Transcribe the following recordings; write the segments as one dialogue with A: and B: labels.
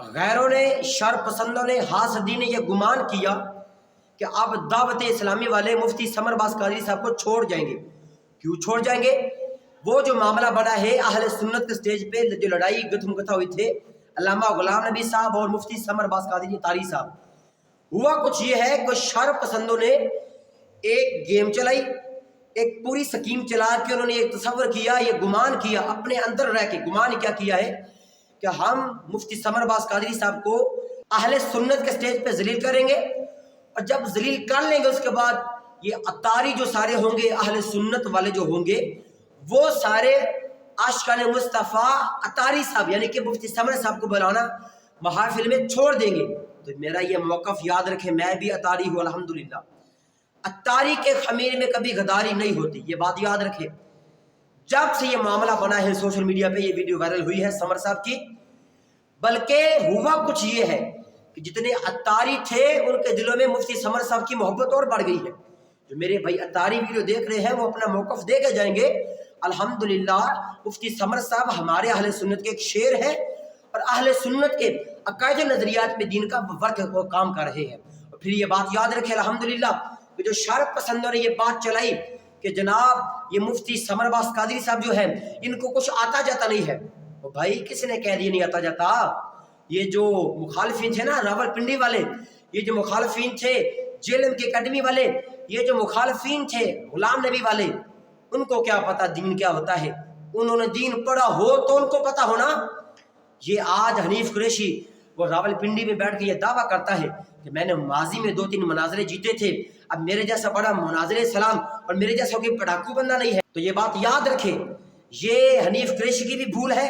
A: गैरों ने, शर पसंदों ने, हासदी ने यह गुमान किया कि अब दावत इस्लामी वाले मुफ्ती समर अब्बास कादरी साहब को छोड़ जाएंगे। क्यों छोड़ जाएंगे? वो जो मामला बना है अहले सुन्नत के स्टेज पे, जो लड़ाई गथमुगथा हुई थे अल्लामा गुलाम नबी साहब और मुफ्ती समर अब्बास कादरी तारी साहब, हुआ कुछ ये है कि शर पसंदों ने एक गेम चलाई, एक पूरी स्कीम चला के उन्होंने एक तस्वर किया, ये गुमान किया, अपने अंदर रह के गुमान क्या किया है कि हम मुफ्ती समर अब्बास कादरी साहब को अहले सुन्नत के स्टेज पे जलील करेंगे, और जब जलील कर लेंगे उसके बाद ये अतारी जो सारे होंगे, अहले सुन्नत वाले जो होंगे, वो सारे आशिकाने मुस्तफ़ा अतारी साहब यानी कि मुफ्ती समर साहब को बुलाना महफिल में छोड़ देंगे। तो मेरा ये मौक़िफ़ याद रखें, मैं भी अतारी हूँ अल्हम्दुलिल्लाह। अतारी के खमीर में कभी गद्दारी नहीं होती, ये बात याद रखें। जब से ये मामला बना है सोशल मीडिया पे, ये वीडियो वायरल हुई है समर साहब की, बल्कि हुआ कुछ ये है कि जितने अतारी थे उनके दिलों में मुफ्ती समर साहब की मोहब्बत और बढ़ गई है। जो मेरे भाई अतारी वीडियो देख रहे हैं वो अपना मौक़िफ़ दे के जाएंगे। अल्हम्दुलिल्लाह मुफ्ती समर साहब हमारे अहले सुन्नत के एक शेर है और अहले सुन्नत के अकायद नज़रियात में दीन का वर्क वो काम कर रहे हैं। और फिर ये बात याद रखें अल्हम्दुलिल्लाह कि जो शर पसंदों ने ये बात चलाई कि जनाब ये मुफ्ती समर अब्बास कादरी साहब जो है इनको कुछ आता जाता नहीं है। तो भाई किसने कह दिया नहीं आता जाता? ये जो मुखालफिन थे ना रावलपिंडी वाले, ये जो मुखालफिन थे जेएलएम की अकेडमी वाले, ये जो मुखालफिन थे गुलाम नबी वाले, उनको क्या पता दीन क्या होता है? उन्होंने दीन पढ़ा हो तो उनको पता होना। ये आज हनीफ कुरैशी वो रावलपिंडी में बैठ के ये दावा करता है कि मैंने माजी में 2-3 मुनाजरे जीते थे, अब मेरे जैसा बड़ा मुनाजरे सलाम और मेरे जैसा कोई पढ़ाकू बंदा नहीं है। तो ये बात याद रखें, ये हनीफ कुरैशी की भी भूल है,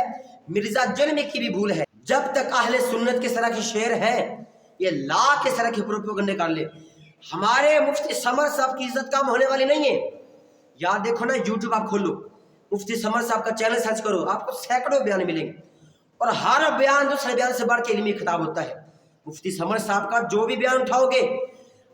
A: मिर्जा जलमी की भी भूल है। जब तक अहले सुन्नत के तरह के शेर हैं, ये ला के तरह के प्रोपेगेंडे कर ले, हमारे मुफ्ती समर साहब की इज्जत कम होने वाली नहीं है। याद देखो ना, यूट्यूब आप खोलो, मुफ्ती समर साहब का चैनल सर्च करो, आपको सैकड़ों बयान मिलेंगे और हर बयान दूसरे बयान से बढ़ के इल्मी खिताब होता है। मुफ्ती समर साहब का जो भी बयान उठाओगे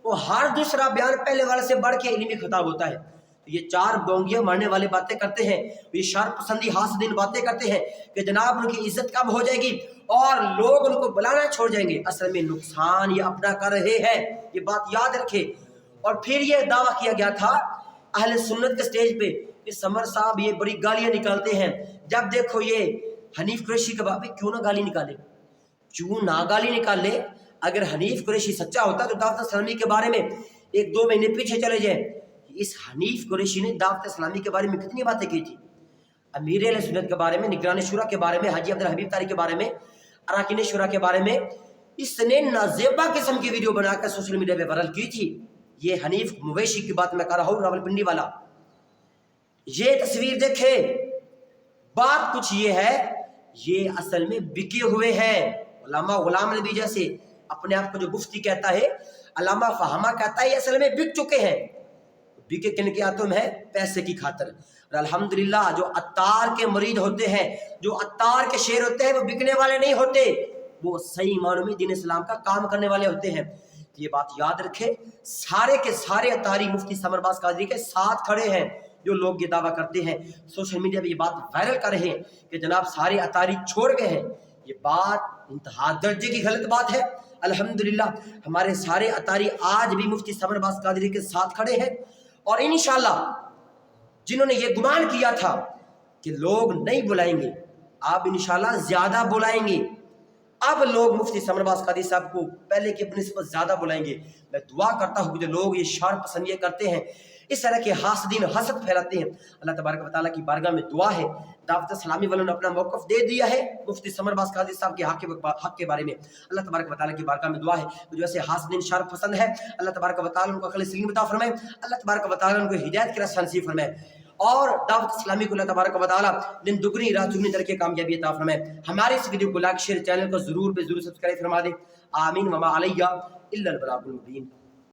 A: वो हर दूसरा बयान पहले वाले से बढ़ के इल्मी खिताब होता है। ये चार बोंगियां मारने वाली बातें करते हैं, ये शर पसंदी हासदीन बातें करते हैं कि जनाब उनकी इज्जत कम हो जाएगी और लोग उनको बुलाना छोड़ जाएंगे। असल में नुकसान ये अपना कर रहे हैं, ये बात याद रखें। और फिर ये दावा किया गया था अहले सुन्नत के स्टेज पे कि समर साहब ये बड़ी गालियां निकालते हैं। जब देखो ये हनीफ कुरैशी के बाप क्यों ना गाली निकाले, क्यों ना गाली निकाले। अगर हनीफ कुरैशी सच्चा होता तो दावत इस्लामी के बारे में 1-2 महीने पीछे चले जाए। इस हनीफ कुरैशी ने दावत इस्लामी के बारे में कितनी बातें की थी, अमीर अहले सुन्नत के बारे में, निगरान शुरा के बारे में, हाजी अब्दुल हबीब तारी के बारे में, अराकीन शुरा के बारे में। इसने नाजेबा किस्म की वीडियो बनाकर सोशल मीडिया पे वायरल की थी। ये हनीफ मुवैशी की बात मैं कर रहा हूँ, रावलपिंडी वाला। ये तस्वीर देखे, बात कुछ ये है, ये असल में बिके हुए हैं। अल्लामा गुलाम नबी जैसे अपने आप को जो मुफ्ती कहता है, अल्लामा फहामा कहता है, ये असल में बिक चुके हैं। बिके किन के हाथों में है? पैसे की खातिर। और अल्हम्दुलिल्लाह जो अत्तार के मरीद होते हैं, जो अत्तार के शेर होते हैं, वो बिकने वाले नहीं होते, वो सही मानों में दीन इस्लाम का काम करने वाले होते हैं। तो ये बात याद रखें, सारे के सारे अतारी मुफ्ती समर अब्बास कादरी के साथ खड़े हैं। जो लोग ये दावा करते हैं, सोशल मीडिया पे ये बात वायरल कर रहे हैं कि जनाब सारे अतारी छोड़ गए हैं, ये बात इंतहा दर्जे की गलत बात है। अल्हम्दुलिल्लाह हमारे सारे अतारी आज भी मुफ्ती समर अब्बास कादरी के साथ खड़े हैं। और इंशाल्लाह जिन्होंने ये गुमान किया था कि लोग नहीं बुलाएंगे, आप इंशाल्लाह ज्यादा बुलाएंगे। अब लोग मुफ्ती समर अब्बास कादरी साहब को पहले की निस्बत ज्यादा बुलाएंगे। मैं दुआ करता हूँ कि जो लोग ये शर पसंद करते हैं, इस तरह के हासदीन हसद फैलाते हैं, अल्लाह तबारक व तआला की बारगाह में दुआ है, दावत इस्लामी वालों ने अपना मौक़िफ़ दे दिया है मुफ्ती समर अब्बास कादरी साहब के हक के बारे में। अल्लाह तबारक व तआला की बारगाह में दुआ है जो ऐसे हासदीन शर पसंद है, अल्लाह तबारक व तआला उनको अक़ल सलीम अता फरमाए, अल्लाह तबारक व तआला उनको हिदायत की रास्ता नसीब फरमाए और दावत इस्लामी को अल्लाह तबारक व तआला दिन दुगनी रात दुगनी तरह की कामयाबी अता फरमाए। हमारे इस वीडियो को लाइक शेयर, चैनल को जरूर सब्सक्राइब फरमा दें। आमीन वमा अलैया इल्लल बलागुल मुबीन।